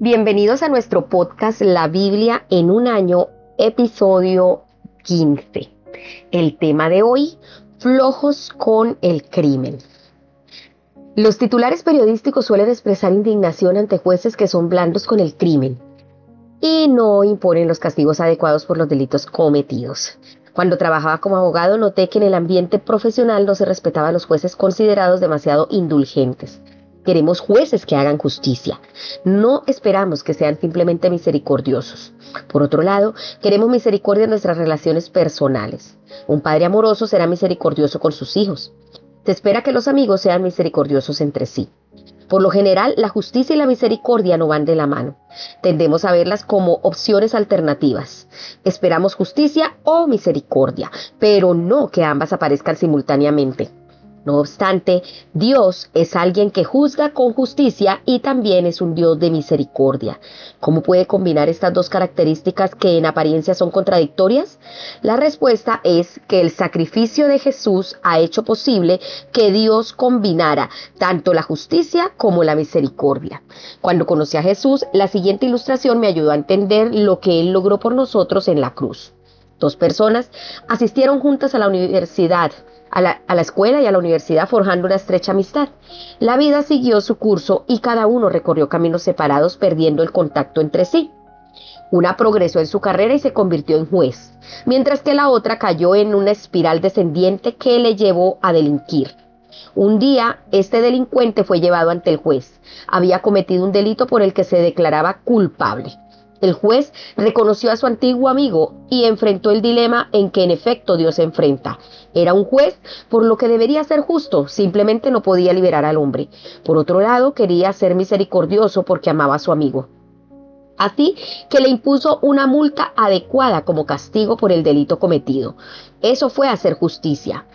Bienvenidos a nuestro podcast La Biblia en un año, episodio 15. El tema de hoy, flojos con el crimen. Los titulares periodísticos suelen expresar indignación ante jueces que son blandos con el crimen y no imponen los castigos adecuados por los delitos cometidos. Cuando trabajaba como abogado noté que en el ambiente profesional no se respetaba a los jueces considerados demasiado indulgentes. Queremos jueces que hagan justicia. No esperamos que sean simplemente misericordiosos. Por otro lado, queremos misericordia en nuestras relaciones personales. Un padre amoroso será misericordioso con sus hijos. Se espera que los amigos sean misericordiosos entre sí. Por lo general, la justicia y la misericordia no van de la mano. Tendemos a verlas como opciones alternativas. Esperamos justicia o misericordia, pero no que ambas aparezcan simultáneamente. No obstante, Dios es alguien que juzga con justicia y también es un Dios de misericordia. ¿Cómo puede combinar estas dos características que en apariencia son contradictorias? La respuesta es que el sacrificio de Jesús ha hecho posible que Dios combinara tanto la justicia como la misericordia. Cuando conocí a Jesús, la siguiente ilustración me ayudó a entender lo que Él logró por nosotros en la cruz. Dos personas asistieron juntas a la universidad, a la escuela y a la universidad forjando una estrecha amistad. La vida siguió su curso y cada uno recorrió caminos separados perdiendo el contacto entre sí. Una progresó en su carrera y se convirtió en juez, mientras que la otra cayó en una espiral descendiente que le llevó a delinquir. Un día, este delincuente fue llevado ante el juez. Había cometido un delito por el que se declaraba culpable. El juez reconoció a su antiguo amigo y enfrentó el dilema en que en efecto Dios se enfrenta. Era un juez, por lo que debería ser justo, simplemente no podía liberar al hombre. Por otro lado, quería ser misericordioso porque amaba a su amigo. Así que le impuso una multa adecuada como castigo por el delito cometido. Eso fue hacer justicia.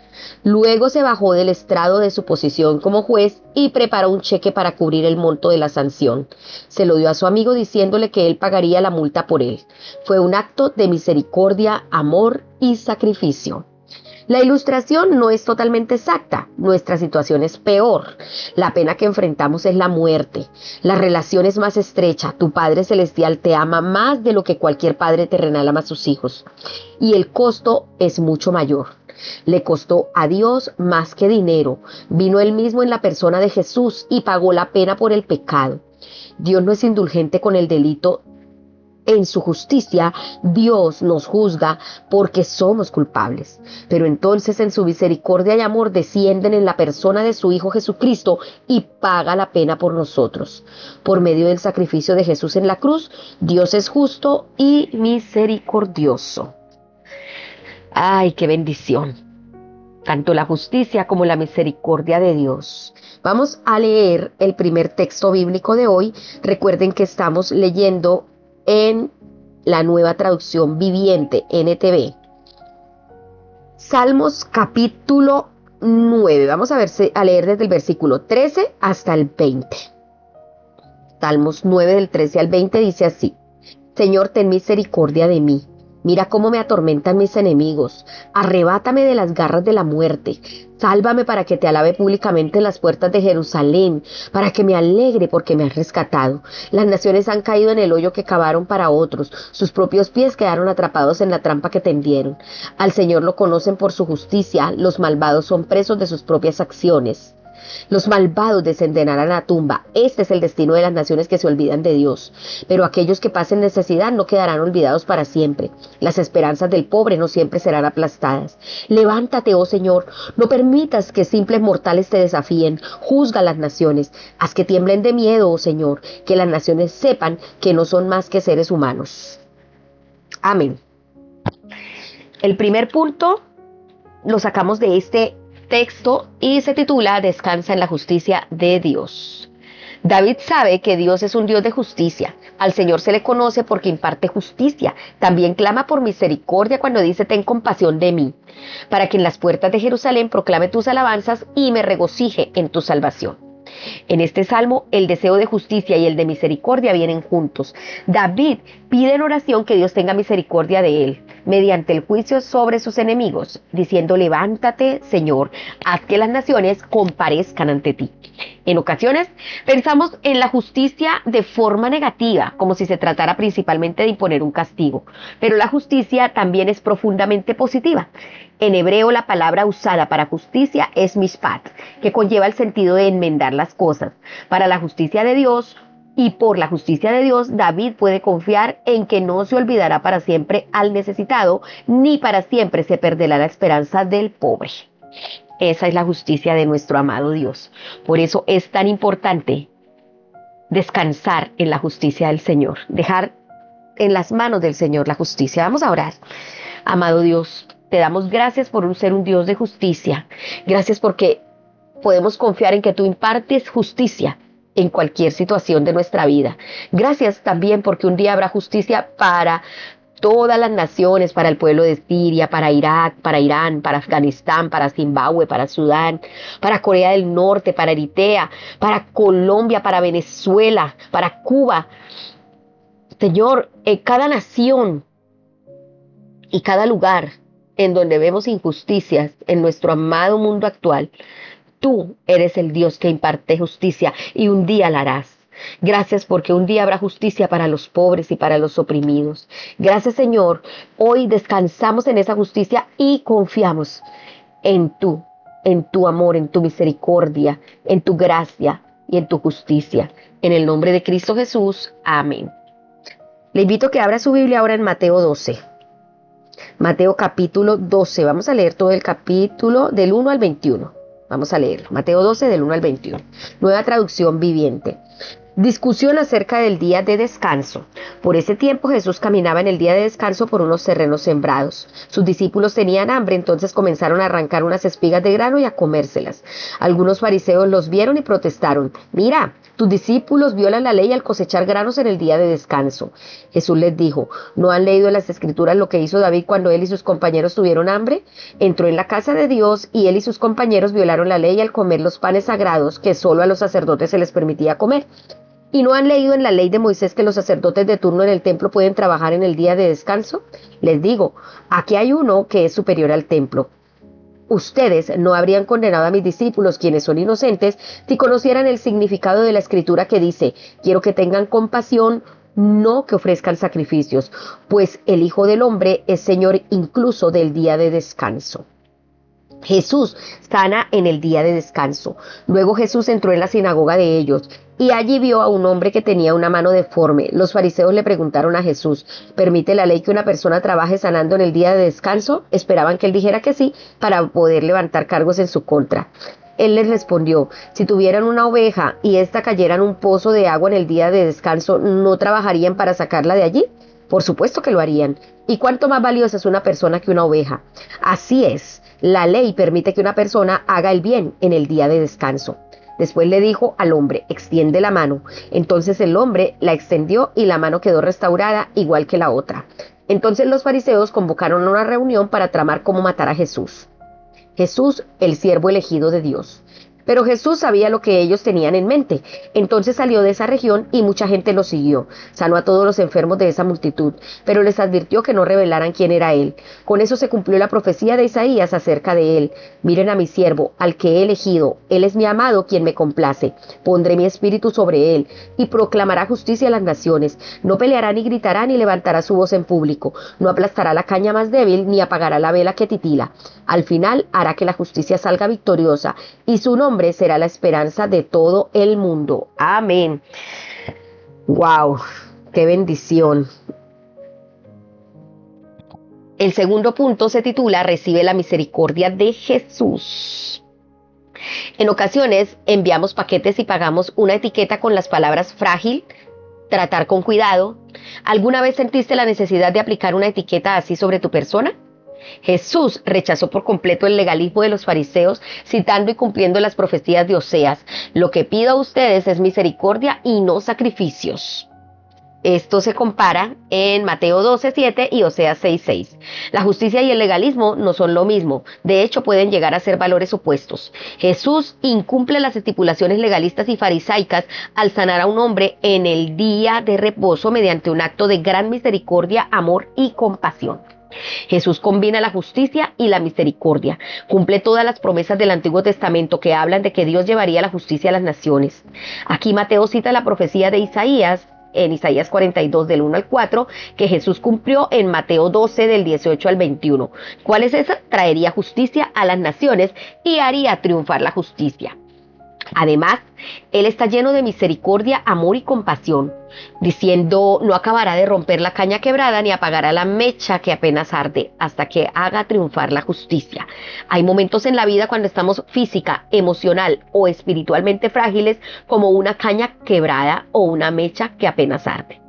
Luego se bajó del estrado de su posición como juez y preparó un cheque para cubrir el monto de la sanción. Se lo dio a su amigo diciéndole que él pagaría la multa por él. Fue un acto de misericordia, amor y sacrificio. La ilustración no es totalmente exacta. Nuestra situación es peor. La pena que enfrentamos es la muerte. La relación es más estrecha. Tu Padre Celestial te ama más de lo que cualquier padre terrenal ama a sus hijos. Y el costo es mucho mayor. Le costó a Dios más que dinero. Vino Él mismo en la persona de Jesús y pagó la pena por el pecado. Dios no es indulgente con el delito. En su justicia, Dios nos juzga porque somos culpables. Pero entonces en su misericordia y amor descienden en la persona de su Hijo Jesucristo y paga la pena por nosotros. Por medio del sacrificio de Jesús en la cruz, Dios es justo y misericordioso. ¡Ay, qué bendición! Tanto la justicia como la misericordia de Dios. Vamos a leer el primer texto bíblico de hoy. Recuerden que estamos leyendo en la Nueva Traducción Viviente, NTV. Salmos capítulo 9. Vamos a leer desde el versículo 13 hasta el 20. Salmos 9 del 13 al 20 dice así: Señor, ten misericordia de mí. Mira cómo me atormentan mis enemigos. Arrebátame de las garras de la muerte. Sálvame para que te alabe públicamente en las puertas de Jerusalén, para que me alegre porque me has rescatado. Las naciones han caído en el hoyo que cavaron para otros. Sus propios pies quedaron atrapados en la trampa que tendieron. Al Señor lo conocen por su justicia. Los malvados son presos de sus propias acciones. Los malvados descenderán a la tumba. Este es el destino de las naciones que se olvidan de Dios. Pero aquellos que pasen necesidad no quedarán olvidados para siempre. Las esperanzas del pobre no siempre serán aplastadas. Levántate, oh Señor, no permitas que simples mortales te desafíen. Juzga a las naciones. Haz que tiemblen de miedo, oh Señor, que las naciones sepan que no son más que seres humanos. Amén. El primer punto lo sacamos de este texto y se titula Descansa en la justicia de Dios. David sabe que Dios es un Dios de justicia. Al Señor se le conoce porque imparte justicia. También clama por misericordia cuando dice: ten compasión de mí, para que en las puertas de Jerusalén proclame tus alabanzas y me regocije en tu salvación. En este salmo, el deseo de justicia y el de misericordia vienen juntos. David pide en oración que Dios tenga misericordia de él. mediante el juicio sobre sus enemigos, diciendo: levántate, Señor, haz que las naciones comparezcan ante ti. En ocasiones pensamos en la justicia de forma negativa, como si se tratara principalmente de imponer un castigo, pero la justicia también es profundamente positiva. En hebreo, la palabra usada para justicia es mishpat, que conlleva el sentido de enmendar las cosas. Para la justicia de Dios y por la justicia de Dios, David puede confiar en que no se olvidará para siempre al necesitado, ni para siempre se perderá la esperanza del pobre. Esa es la justicia de nuestro amado Dios. Por eso es tan importante descansar en la justicia del Señor, dejar en las manos del Señor la justicia. Vamos a orar. Amado Dios, te damos gracias por ser un Dios de justicia. Gracias porque podemos confiar en que tú impartes justicia en cualquier situación de nuestra vida. Gracias también porque un día habrá justicia para todas las naciones, para el pueblo de Siria, para Irak, para Irán, para Afganistán, para Zimbabue, para Sudán, para Corea del Norte, para Eritrea, para Colombia, para Venezuela, para Cuba. Señor, en cada nación y cada lugar en donde vemos injusticias en nuestro amado mundo actual, tú eres el Dios que imparte justicia y un día la harás. Gracias porque un día habrá justicia para los pobres y para los oprimidos. Gracias, Señor. Hoy descansamos en esa justicia y confiamos en tu amor, en tu misericordia, en tu gracia y en tu justicia. En el nombre de Cristo Jesús. Amén. Le invito a que abra su Biblia ahora en Mateo 12. Mateo capítulo 12. Vamos a leer todo el capítulo del 1 al 21. Vamos a leerlo. Mateo 12 del 1 al 21. Nueva traducción viviente. Discusión acerca del día de descanso. Por ese tiempo Jesús caminaba en el día de descanso por unos terrenos sembrados. Sus discípulos tenían hambre, entonces comenzaron a arrancar unas espigas de grano y a comérselas. Algunos fariseos los vieron y protestaron: mira, tus discípulos violan la ley al cosechar granos en el día de descanso. Jesús les dijo: ¿no han leído en las Escrituras lo que hizo David cuando él y sus compañeros tuvieron hambre? Entró en la casa de Dios y él y sus compañeros violaron la ley al comer los panes sagrados que solo a los sacerdotes se les permitía comer. ¿Y no han leído en la ley de Moisés que los sacerdotes de turno en el templo pueden trabajar en el día de descanso? Les digo, aquí hay uno que es superior al templo. Ustedes no habrían condenado a mis discípulos, quienes son inocentes, si conocieran el significado de la escritura que dice: quiero que tengan compasión, no que ofrezcan sacrificios, pues el Hijo del Hombre es Señor incluso del día de descanso. Jesús sana en el día de descanso. Luego Jesús entró en la sinagoga de ellos y allí vio a un hombre que tenía una mano deforme. Los fariseos le preguntaron a Jesús: ¿permite la ley que una persona trabaje sanando en el día de descanso? Esperaban que él dijera que sí para poder levantar cargos en su contra. Él les respondió: si tuvieran una oveja y ésta cayera en un pozo de agua en el día de descanso, ¿no trabajarían para sacarla de allí? Por supuesto que lo harían. ¿Y cuánto más valiosa es una persona que una oveja? Así es, la ley permite que una persona haga el bien en el día de descanso. Después le dijo al hombre: extiende la mano. Entonces el hombre la extendió y la mano quedó restaurada igual que la otra. Entonces los fariseos convocaron una reunión para tramar cómo matar a Jesús. Jesús, el siervo elegido de Dios. Pero Jesús sabía lo que ellos tenían en mente. Entonces salió de esa región y mucha gente lo siguió. Sanó a todos los enfermos de esa multitud, pero les advirtió que no revelaran quién era él. Con eso se cumplió la profecía de Isaías acerca de él. Miren a mi siervo, al que he elegido. Él es mi amado, quien me complace. Pondré mi espíritu sobre él y proclamará justicia a las naciones. No peleará ni gritará ni levantará su voz en público. No aplastará la caña más débil ni apagará la vela que titila. Al final hará que la justicia salga victoriosa y su nombre será la esperanza de todo el mundo. Amén. Wow, qué bendición. El segundo punto se titula: recibe la misericordia de Jesús. En ocasiones enviamos paquetes y pagamos una etiqueta con las palabras frágil, tratar con cuidado. ¿Alguna vez sentiste la necesidad de aplicar una etiqueta así sobre tu persona? Jesús rechazó por completo el legalismo de los fariseos, citando y cumpliendo las profecías de Oseas: lo que pido a ustedes es misericordia y no sacrificios. Esto se compara en Mateo 12:7 y Oseas 6:6. La justicia y el legalismo no son lo mismo. De hecho, pueden llegar a ser valores opuestos. Jesús incumple las estipulaciones legalistas y farisaicas al sanar a un hombre en el día de reposo mediante un acto de gran misericordia, amor y compasión. Jesús combina la justicia y la misericordia. Cumple todas las promesas del Antiguo Testamento que hablan de que Dios llevaría la justicia a las naciones. Aquí Mateo cita la profecía de Isaías, en Isaías 42 del 1 al 4, que Jesús cumplió en Mateo 12 del 18 al 21. ¿Cuál es esa? Traería justicia a las naciones y haría triunfar la justicia. Además, Él está lleno de misericordia, amor y compasión, diciendo: no acabará de romper la caña quebrada ni apagará la mecha que apenas arde hasta que haga triunfar la justicia. Hay momentos en la vida cuando estamos física, emocional o espiritualmente frágiles, como una caña quebrada o una mecha que apenas arde.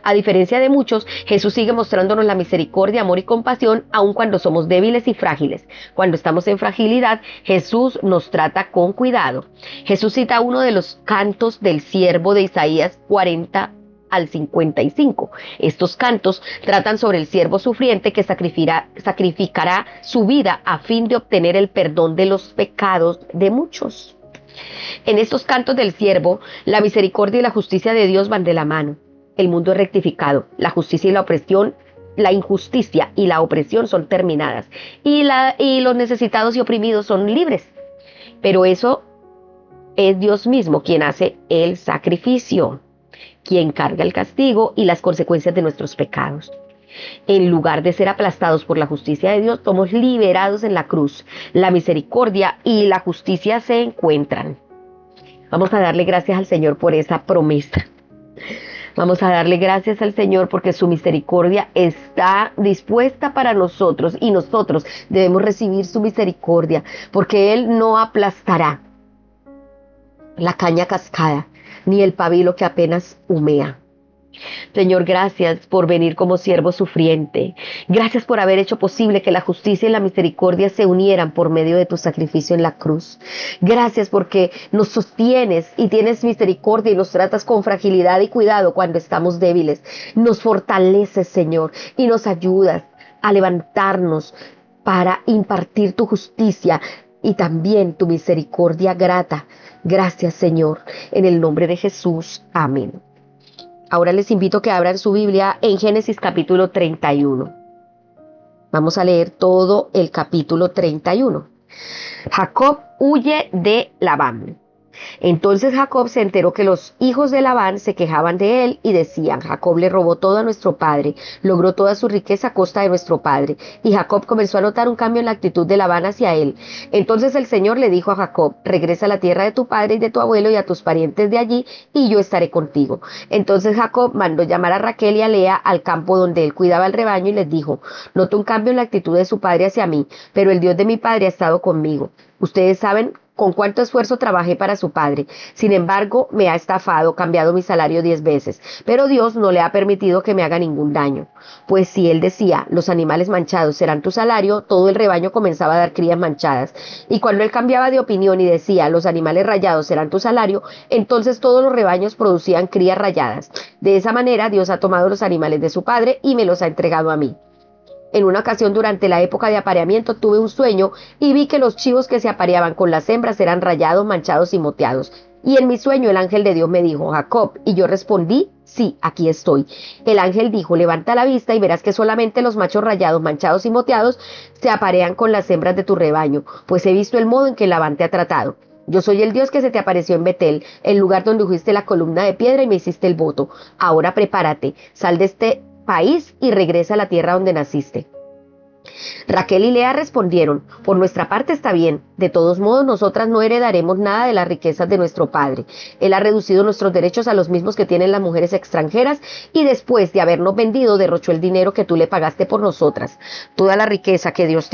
A diferencia de muchos, Jesús sigue mostrándonos la misericordia, amor y compasión aun cuando somos débiles y frágiles. Cuando estamos en fragilidad, Jesús nos trata con cuidado. Jesús cita uno de los cantos del siervo de Isaías 40 al 55. Estos cantos tratan sobre el siervo sufriente que sacrificará su vida a fin de obtener el perdón de los pecados de muchos. En estos cantos del siervo, la misericordia y la justicia de Dios van de la mano. El mundo es rectificado, la justicia y la opresión, la injusticia y la opresión son terminadas y los necesitados y oprimidos son libres. Pero eso es Dios mismo quien hace el sacrificio, quien carga el castigo y las consecuencias de nuestros pecados. En lugar de ser aplastados por la justicia de Dios, somos liberados en la cruz. La misericordia y la justicia se encuentran. Vamos a darle gracias al Señor por esa promesa. Vamos a darle gracias al Señor porque su misericordia está dispuesta para nosotros y nosotros debemos recibir su misericordia porque Él no aplastará la caña cascada ni el pabilo que apenas humea. Señor, gracias por venir como siervo sufriente. Gracias por haber hecho posible que la justicia y la misericordia se unieran por medio de tu sacrificio en la cruz. Gracias porque nos sostienes y tienes misericordia y nos tratas con fragilidad y cuidado cuando estamos débiles. Nos fortaleces, Señor, y nos ayudas a levantarnos para impartir tu justicia y también tu misericordia grata. Gracias, Señor, en el nombre de Jesús. Amén. Ahora les invito a que abran su Biblia en Génesis capítulo 31. Vamos a leer todo el capítulo 31. Jacob huye de Labán. Entonces Jacob se enteró que los hijos de Labán se quejaban de él y decían: Jacob le robó todo a nuestro padre, logró toda su riqueza a costa de nuestro padre. Y Jacob comenzó a notar un cambio en la actitud de Labán hacia él. Entonces el Señor le dijo a Jacob: regresa a la tierra de tu padre y de tu abuelo y a tus parientes de allí, y yo estaré contigo. Entonces Jacob mandó llamar a Raquel y a Lea al campo donde él cuidaba el rebaño y les dijo: noto un cambio en la actitud de su padre hacia mí, pero el Dios de mi padre ha estado conmigo. Ustedes saben con cuánto esfuerzo trabajé para su padre. Sin embargo, me ha estafado, cambiado mi salario 10 veces. Pero Dios no le ha permitido que me haga ningún daño. Pues si él decía: los animales manchados serán tu salario, todo el rebaño comenzaba a dar crías manchadas. Y cuando él cambiaba de opinión y decía: los animales rayados serán tu salario, entonces todos los rebaños producían crías rayadas. De esa manera, Dios ha tomado los animales de su padre y me los ha entregado a mí. En una ocasión durante la época de apareamiento tuve un sueño y vi que los chivos que se apareaban con las hembras eran rayados, manchados y moteados. Y en mi sueño el ángel de Dios me dijo: Jacob. Y yo respondí: sí, aquí estoy. El ángel dijo: levanta la vista y verás que solamente los machos rayados, manchados y moteados se aparean con las hembras de tu rebaño, pues he visto el modo en que Labán te ha tratado. Yo soy el Dios que se te apareció en Betel, el lugar donde ujiste la columna de piedra y me hiciste el voto. Ahora prepárate, sal de este país y regresa a la tierra donde naciste. Raquel y Lea respondieron: por nuestra parte está bien, de todos modos nosotras no heredaremos nada de las riquezas de nuestro padre. Él ha reducido nuestros derechos a los mismos que tienen las mujeres extranjeras y después de habernos vendido derrochó el dinero que tú le pagaste por nosotras. Toda la riqueza que Dios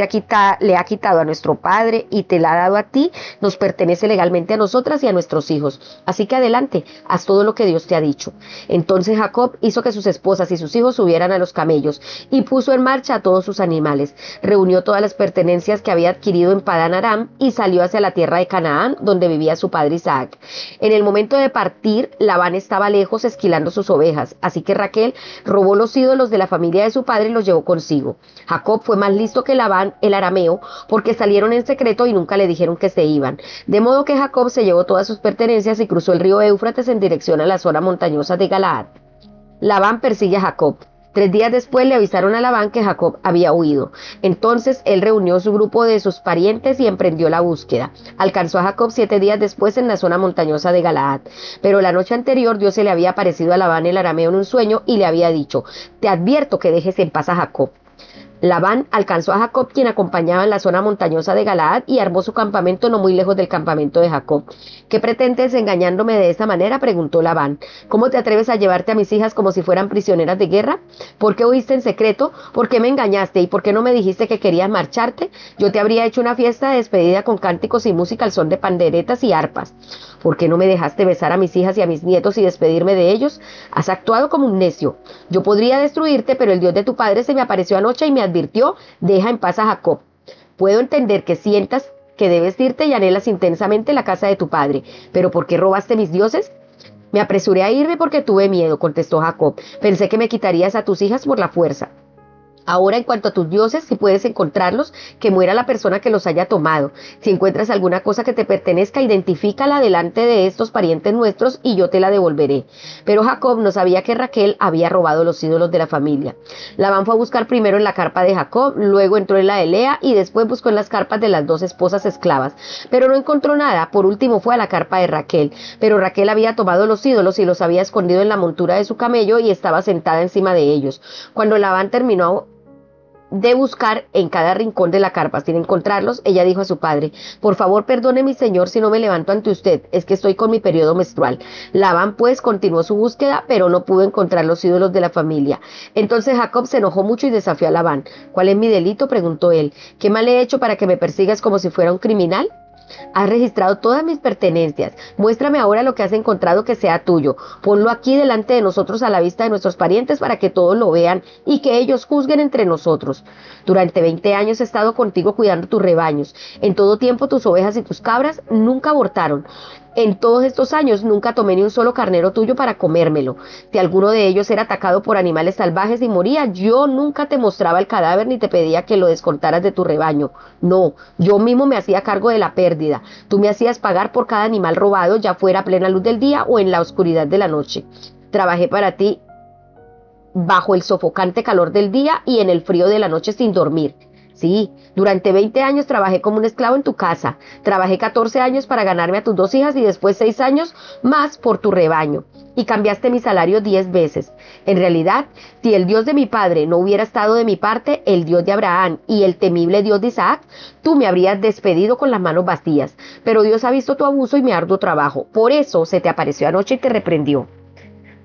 le ha quitado a nuestro padre y te la ha dado a ti, nos pertenece legalmente a nosotras y a nuestros hijos. Así que adelante, haz todo lo que Dios te ha dicho. Entonces Jacob hizo que sus esposas y sus hijos subieran a los camellos y puso en marcha a todos sus animales. Reunió todas las pertenencias que había adquirido en Padán Aram y salió hacia la tierra de Canaán, donde vivía su padre Isaac. En el momento de partir, Labán estaba lejos esquilando sus ovejas, así que Raquel robó los ídolos de la familia de su padre y los llevó consigo. Jacob fue más listo que Labán, el arameo, porque salieron en secreto y nunca le dijeron que se iban. De modo que Jacob se llevó todas sus pertenencias y cruzó el río Éufrates en dirección a la zona montañosa de Galaad. Labán persigue a Jacob. 3 días después le avisaron a Labán que Jacob había huido. Entonces él reunió su grupo de sus parientes y emprendió la búsqueda. Alcanzó a Jacob 7 días después en la zona montañosa de Galaad. Pero la noche anterior Dios se le había aparecido a Labán el arameo en un sueño y le había dicho: te advierto que dejes en paz a Jacob. Labán alcanzó a Jacob, quien acompañaba en la zona montañosa de Galaad, y armó su campamento no muy lejos del campamento de Jacob. ¿Qué pretendes engañándome de esta manera?, preguntó Labán. ¿Cómo te atreves a llevarte a mis hijas como si fueran prisioneras de guerra? ¿Por qué huiste en secreto? ¿Por qué me engañaste? ¿Y por qué no me dijiste que querías marcharte? Yo te habría hecho una fiesta de despedida con cánticos y música al son de panderetas y arpas. ¿Por qué no me dejaste besar a mis hijas y a mis nietos y despedirme de ellos? Has actuado como un necio. Yo podría destruirte, pero el Dios de tu padre se me apareció anoche y me advirtió: deja en paz a Jacob. Puedo entender que sientas que debes irte y anhelas intensamente la casa de tu padre, pero ¿por qué robaste mis dioses? Me apresuré a irme porque tuve miedo, contestó Jacob. Pensé que me quitarías a tus hijas por la fuerza. Ahora, en cuanto a tus dioses, si puedes encontrarlos, que muera la persona que los haya tomado. Si encuentras alguna cosa que te pertenezca, identifícala delante de estos parientes nuestros y yo te la devolveré. Pero Jacob no sabía que Raquel había robado los ídolos de la familia. Labán fue a buscar primero en la carpa de Jacob, luego entró en la de Lea y después buscó en las carpas de las 2 esposas esclavas. Pero no encontró nada. Por último fue a la carpa de Raquel. Pero Raquel había tomado los ídolos y los había escondido en la montura de su camello y estaba sentada encima de ellos. Cuando Labán terminó de buscar en cada rincón de la carpa sin encontrarlos, ella dijo a su padre: por favor, perdone mi señor si no me levanto ante usted, es que estoy con mi periodo menstrual. Labán pues continuó su búsqueda, pero no pudo encontrar los ídolos de la familia. Entonces Jacob se enojó mucho y desafió a Labán. ¿Cuál es mi delito?, preguntó él. ¿Qué mal he hecho para que me persigas como si fuera un criminal? Has registrado todas mis pertenencias. Muéstrame ahora lo que has encontrado que sea tuyo. Ponlo aquí delante de nosotros a la vista de nuestros parientes para que todos lo vean y que ellos juzguen entre nosotros. Durante 20 años he estado contigo cuidando tus rebaños. En todo tiempo tus ovejas y tus cabras nunca abortaron. En todos estos años nunca tomé ni un solo carnero tuyo para comérmelo. Si alguno de ellos era atacado por animales salvajes y moría, yo nunca te mostraba el cadáver ni te pedía que lo descontaras de tu rebaño. No, yo mismo me hacía cargo de la pérdida. Tú me hacías pagar por cada animal robado, ya fuera a plena luz del día o en la oscuridad de la noche. Trabajé para ti bajo el sofocante calor del día y en el frío de la noche sin dormir. Sí, durante 20 años trabajé como un esclavo en tu casa. Trabajé 14 años para ganarme a tus 2 hijas y después 6 años más por tu rebaño. Y cambiaste mi salario 10 veces. En realidad, si el Dios de mi padre no hubiera estado de mi parte, el Dios de Abraham y el temible Dios de Isaac, tú me habrías despedido con las manos vacías. Pero Dios ha visto tu abuso y mi arduo trabajo. Por eso se te apareció anoche y te reprendió.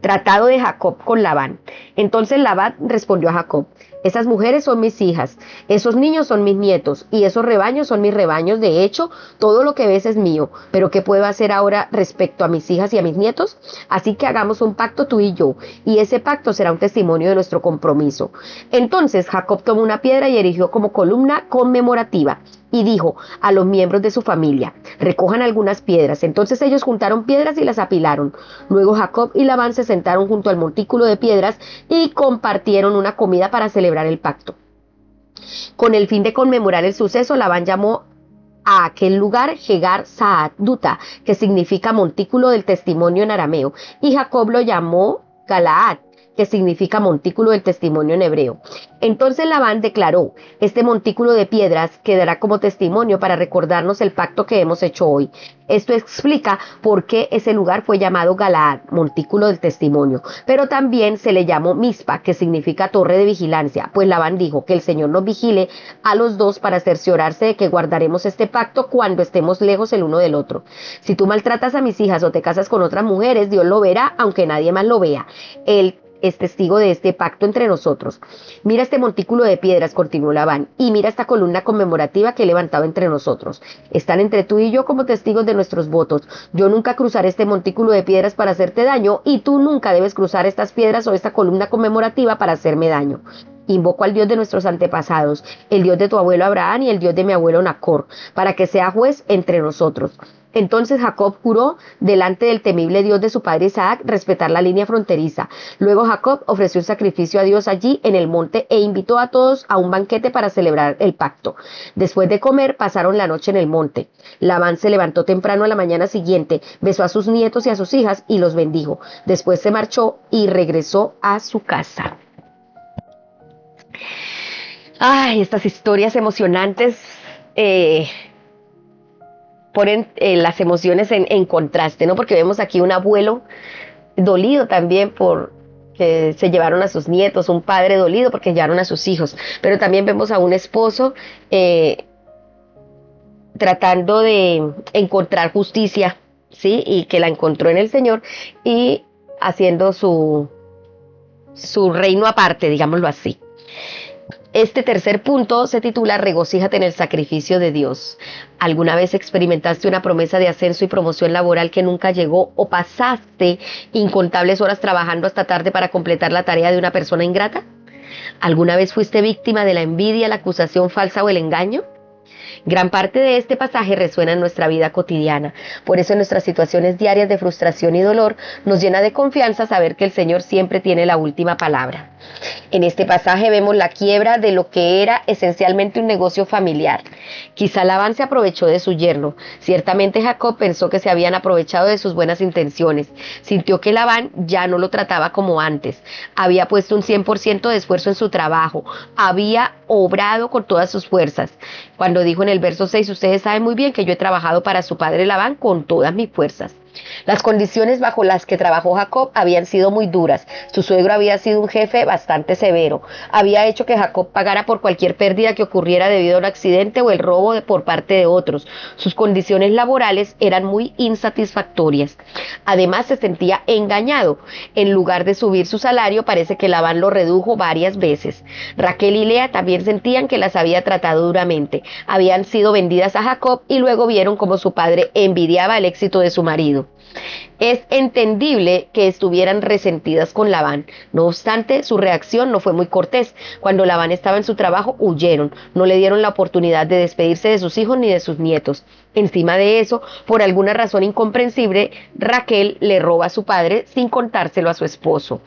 Tratado de Jacob con Labán. Entonces Labán respondió a Jacob: esas mujeres son mis hijas, esos niños son mis nietos y esos rebaños son mis rebaños. De hecho, todo lo que ves es mío. Pero ¿qué puedo hacer ahora respecto a mis hijas y a mis nietos? Así que hagamos un pacto tú y yo, y ese pacto será un testimonio de nuestro compromiso. Entonces Jacob tomó una piedra y erigió como columna conmemorativa. Y dijo a los miembros de su familia: recojan algunas piedras. Entonces ellos juntaron piedras y las apilaron. Luego Jacob y Labán se sentaron junto al montículo de piedras y compartieron una comida para celebrar el pacto. Con el fin de conmemorar el suceso, Labán llamó a aquel lugar Jegar Sa'at-Duta, que significa montículo del testimonio en arameo, y Jacob lo llamó Galaad, que significa montículo del testimonio en hebreo. Entonces Labán declaró: este montículo de piedras quedará como testimonio para recordarnos el pacto que hemos hecho hoy. Esto explica por qué ese lugar fue llamado Galaad, montículo del testimonio, pero también se le llamó Mizpa, que significa torre de vigilancia, pues Labán dijo: que el Señor nos vigile a los dos para cerciorarse de que guardaremos este pacto cuando estemos lejos el uno del otro. Si tú maltratas a mis hijas o te casas con otras mujeres, Dios lo verá, aunque nadie más lo vea. Él es testigo de este pacto entre nosotros. Mira este montículo de piedras, continuó Labán, y mira esta columna conmemorativa que he levantado entre nosotros. Están entre tú y yo como testigos de nuestros votos. Yo nunca cruzaré este montículo de piedras para hacerte daño, y tú nunca debes cruzar estas piedras o esta columna conmemorativa para hacerme daño. Invoco al Dios de nuestros antepasados, el Dios de tu abuelo Abraham y el Dios de mi abuelo Nacor, para que sea juez entre nosotros. Entonces Jacob juró delante del temible Dios de su padre Isaac respetar la línea fronteriza. Luego Jacob ofreció un sacrificio a Dios allí en el monte e invitó a todos a un banquete para celebrar el pacto. Después de comer, pasaron la noche en el monte. Labán se levantó temprano a la mañana siguiente, besó a sus nietos y a sus hijas y los bendijo. Después se marchó y regresó a su casa. Ay, estas historias emocionantes ponen las emociones en contraste, ¿no? Porque vemos aquí un abuelo dolido también por que se llevaron a sus nietos, un padre dolido porque llevaron a sus hijos, pero también vemos a un esposo tratando de encontrar justicia, ¿sí? Y que la encontró en el Señor y haciendo su reino aparte, digámoslo así. Este tercer punto se titula Regocíjate en el sacrificio de Dios. ¿Alguna vez experimentaste una promesa de ascenso y promoción laboral que nunca llegó o pasaste incontables horas trabajando hasta tarde para completar la tarea de una persona ingrata? ¿Alguna vez fuiste víctima de la envidia, la acusación falsa o el engaño? Gran parte de este pasaje resuena en nuestra vida cotidiana. Por eso en nuestras situaciones diarias de frustración y dolor nos llena de confianza saber que el Señor siempre tiene la última palabra. En este pasaje vemos la quiebra de lo que era esencialmente un negocio familiar. Quizá Labán se aprovechó de su yerno. Ciertamente Jacob pensó que se habían aprovechado de sus buenas intenciones. Sintió que Labán ya no lo trataba como antes. Había puesto un 100% de esfuerzo en su trabajo. Había obrado con todas sus fuerzas. Cuando dijo en el verso 6, ustedes saben muy bien que yo he trabajado para su padre Labán con todas mis fuerzas. Las condiciones bajo las que trabajó Jacob habían sido muy duras. Su suegro había sido un jefe bastante severo. Había hecho que Jacob pagara por cualquier pérdida que ocurriera debido a un accidente o el robo por parte de otros. Sus condiciones laborales eran muy insatisfactorias. Además, se sentía engañado. En lugar de subir su salario, parece que Labán lo redujo varias veces. Raquel y Lea también sentían que las había tratado duramente. Habían sido vendidas a Jacob y luego vieron cómo su padre envidiaba el éxito de su marido. Es entendible que estuvieran resentidas con Labán. No obstante, su reacción no fue muy cortés. Cuando Labán estaba en su trabajo, huyeron. No le dieron la oportunidad de despedirse de sus hijos ni de sus nietos. Encima de eso, por alguna razón incomprensible, Raquel le roba a su padre sin contárselo a su esposo.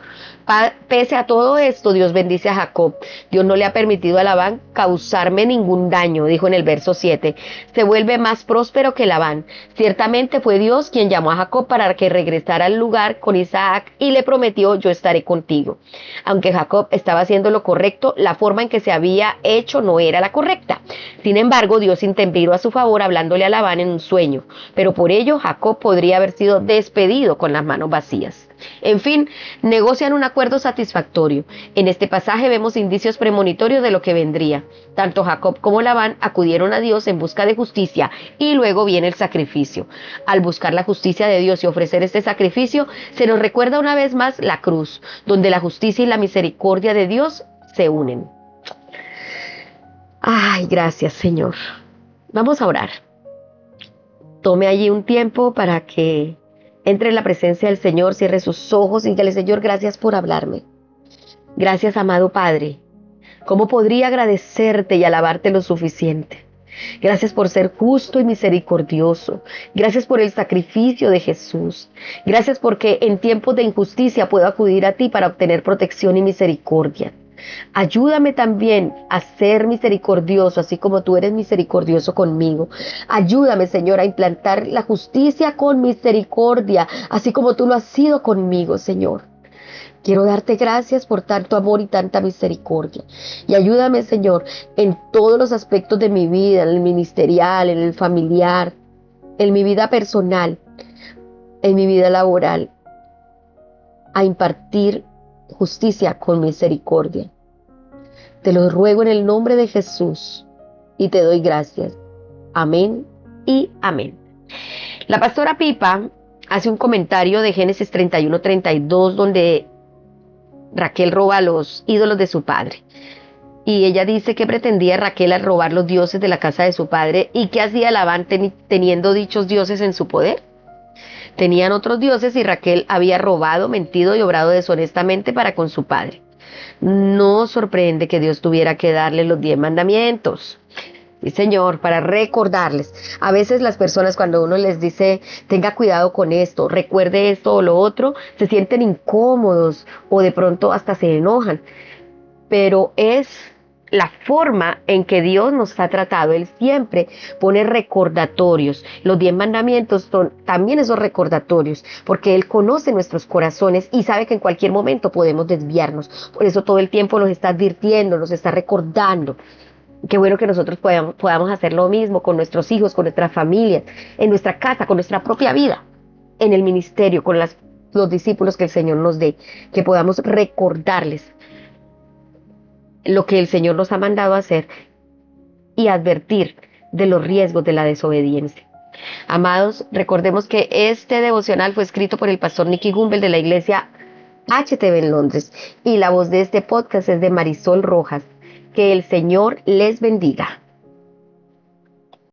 Pese a todo esto, Dios bendice a Jacob. Dios no le ha permitido a Labán causarme ningún daño, dijo en el verso 7. Se vuelve más próspero que Labán. Ciertamente fue Dios quien llamó a Jacob para que regresara al lugar con Isaac y le prometió, yo estaré contigo. Aunque Jacob estaba haciendo lo correcto, la forma en que se había hecho no era la correcta. Sin embargo, Dios intervino a su favor hablándole a Labán en un sueño, pero por ello Jacob podría haber sido despedido con las manos vacías. En fin, negocian un acuerdo satisfactorio. En este pasaje vemos indicios premonitorios de lo que vendría. Tanto Jacob como Labán acudieron a Dios en busca de justicia y luego viene el sacrificio. Al buscar la justicia de Dios y ofrecer este sacrificio, se nos recuerda una vez más la cruz, donde la justicia y la misericordia de Dios se unen. Ay, gracias, Señor. Vamos a orar. Tome allí un tiempo para que entre en la presencia del Señor, cierre sus ojos y dígale, Señor, gracias por hablarme. Gracias, amado Padre. ¿Cómo podría agradecerte y alabarte lo suficiente? Gracias por ser justo y misericordioso. Gracias por el sacrificio de Jesús. Gracias porque en tiempos de injusticia puedo acudir a ti para obtener protección y misericordia. Ayúdame también a ser misericordioso, así como tú eres misericordioso conmigo. Ayúdame, Señor, a implantar la justicia con misericordia, así como tú lo has sido conmigo, Señor. Quiero darte gracias por tanto amor y tanta misericordia. Y ayúdame, Señor, en todos los aspectos de mi vida, en el ministerial, en el familiar, en mi vida personal, en mi vida laboral, a impartir justicia con misericordia. Te lo ruego en el nombre de Jesús y te doy gracias. Amén y amén. La pastora Pipa hace un comentario de Génesis 31-32 donde Raquel roba a los ídolos de su padre. Y ella dice que pretendía Raquel al robar los dioses de la casa de su padre y que hacía Labán teniendo dichos dioses en su poder. Tenían otros dioses y Raquel había robado, mentido y obrado deshonestamente para con su padre. No sorprende que Dios tuviera que darle los 10 mandamientos. Sí, Señor, para recordarles. A veces las personas cuando uno les dice, tenga cuidado con esto, recuerde esto o lo otro, se sienten incómodos o de pronto hasta se enojan. Pero es la forma en que Dios nos ha tratado. Él siempre pone recordatorios. Los 10 mandamientos son también esos recordatorios, porque Él conoce nuestros corazones y sabe que en cualquier momento podemos desviarnos. Por eso todo el tiempo nos está advirtiendo, nos está recordando. Qué bueno que nosotros podamos hacer lo mismo con nuestros hijos, con nuestras familias, en nuestra casa, con nuestra propia vida, en el ministerio, con los discípulos que el Señor nos dé, que podamos recordarles lo que el Señor nos ha mandado a hacer y advertir de los riesgos de la desobediencia. Amados, recordemos que este devocional fue escrito por el pastor Nicky Gumbel de la iglesia HTV en Londres y la voz de este podcast es de Marisol Rojas. Que el Señor les bendiga.